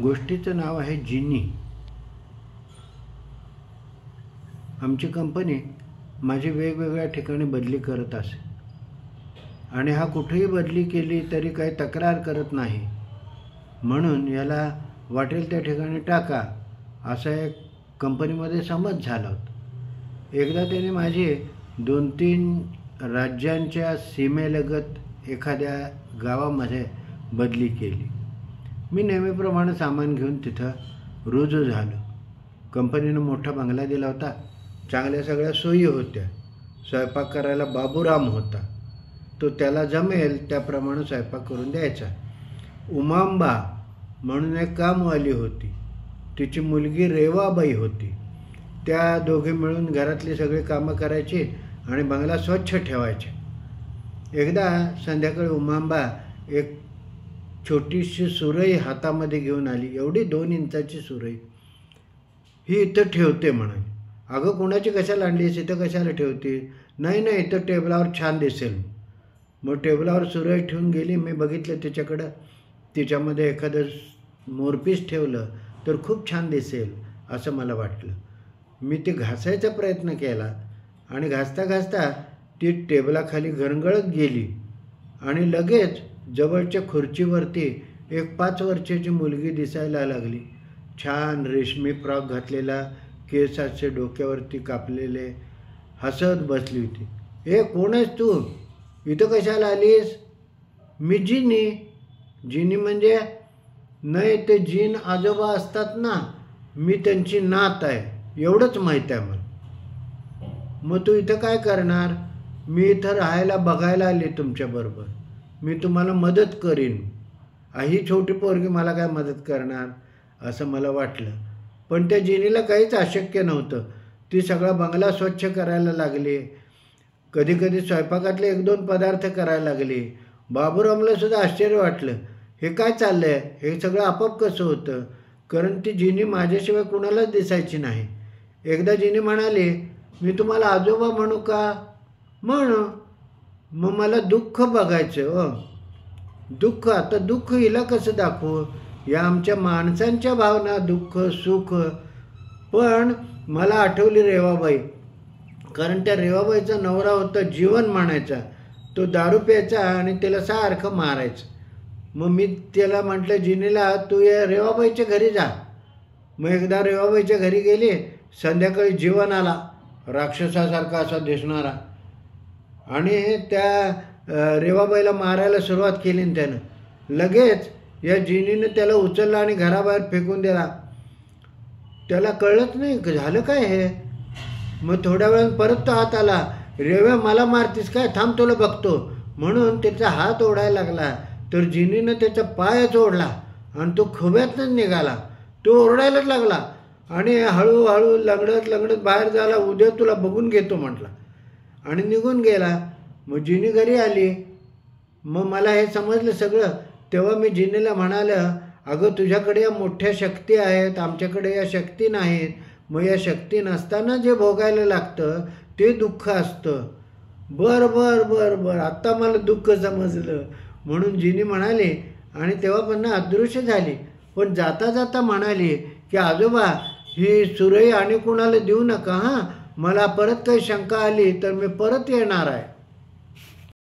गोष्टीचं नाव आहे जिनी. आमची कंपनी माझी वेगवेगळ्या ठिकाणी बदली करत असे आणि हा कुठेही बदली केली तरी काही तक्रार करत नाही, म्हणून याला वाटेल त्या ठिकाणी टाका असा एक कंपनीमध्ये समज झाला होता. एकदा त्याने माझी 2-3 राज्यांच्या सीमेलगत एखाद्या गावामध्ये बदली केली. मी नेहमीप्रमाणे सामान घेऊन तिथं रुजू झालो. कंपनीनं मोठा बंगला दिला होता. चांगल्या सगळ्या सोयी होत्या. स्वयंपाक करायला बाबूराम होता. तो त्याला जमेल त्याप्रमाणे स्वयंपाक करून द्यायचा. उमांबा म्हणून एक कामवाली होती. तिची मुलगी रेवाबाई होती. त्या दोघे मिळून घरातली सगळी कामं करायची आणि बंगला स्वच्छ ठेवायचे. एकदा संध्याकाळी उमांबा एक छोटीशी सुरई हातामध्ये घेऊन आली. एवढी 2 इंचाची सुरई. ही इथं ठेवते म्हणाली. अगं कोणाची कशाला आणलीस, इथं कशाला ठेवते? नाही इथं टेबलावर छान दिसेल. मग टेबलावर सुरई ठेवून गेली. मी बघितलं तिच्याकडं. तिच्यामध्ये एखादं मोरपीस ठेवलं तर खूप छान दिसेल असं मला वाटलं. मी ती घासायचा प्रयत्न केला आणि घासता घासता ती टेबलाखाली घरंगळत गेली आणि लगेच जवळच्या खुर्चीवरती एक 5 वर्षाची मुलगी दिसायला लागली. छान रेशमी फ्रॉक घातलेला, केसाचे डोक्यावरती कापलेले, हसत बसली होती. ए कोण आहेस तू? इथं कशाला आलीस? मी जिनी. जिनी म्हणजे? नाही, ते जीन आजोबा असतात ना, मी त्यांची नात आहे, एवढंच माहीत आहे मला. मग तू इथं काय करणार? मी इथं राहायला बघायला आले तुमच्याबरोबर. मी तुम्हाला मदत करीन. ही छोटी पोरगी मला काय मदत करणार असं मला वाटलं. पण त्या जिनीला काहीच अशक्य नव्हतं. ती सगळा बंगला स्वच्छ करायला लागली. कधी कधी स्वयंपाकातले 1-2 पदार्थ करायला लागली. बाबूरामला सुद्धा आश्चर्य वाटलं. हे काय चाललं आहे? हे सगळं आपोआप कसं होतं? कारण ती जिनी माझ्याशिवाय कुणालाच दिसायची नाही. एकदा जिनी म्हणाली, मी तुम्हाला आजोबा म्हणू का? म्हणू. मग मला दुःख बघायचं. दुःख? आता दुःख हिला कसं दाखवू? या आमच्या माणसांच्या भावना, दुःख सुख. पण मला आठवली रेवाबाई. कारण त्या रेवाबाईचा नवरा होता जीवन म्हणायचा. तो दारू प्यायचा आणि त्याला सारखं मारायचं. मग मी त्याला म्हटलं, जिनीला तू या रेवाबाईच्या घरी जा. मग एकदा रेवाबाईच्या घरी गेली. संध्याकाळी जीवन आला, राक्षसासारखा असा दिसणारा, आणि त्या रेवाबाईला मारायला सुरुवात केली. त्यानं लगेच या जिनीनं त्याला उचललं आणि घराबाहेर फेकून दिला. त्याला कळलंच नाही झालं काय हे. मग थोड्या वेळानं परत तो हात आला. रेव्या मला मारतीस काय? थांब तुला बघतो म्हणून त्याचा हात ओढायला लागला. तर जिनीनं त्याचा पायच ओढला आणि तो खव्यातच निघाला. तो ओरडायलाच लागला आणि हळूहळू लंगडत बाहेर झाला. उद्या तुला बघून घेतो म्हटला आणि निघून गेला. मग जिनी घरी आली. मग मला हे समजलं सगळं. तेव्हा मी जिनीला म्हणालं, अगं तुझ्याकडे या मोठ्या शक्ती आहेत, आमच्याकडे या शक्ती नाहीत. मग या शक्ती नसताना जे भोगायला लागतं ते दुःख असतं. बरं आत्ता मला दुःख समजलं म्हणून जिनी म्हणाली आणि तेव्हापासून अदृश्य झाली. पण जाता जाता म्हणाली की आजोबा ही सुरई आणि कुणाला देऊ नका. मला परत काही शंका आली तर मी परत येणार आहे.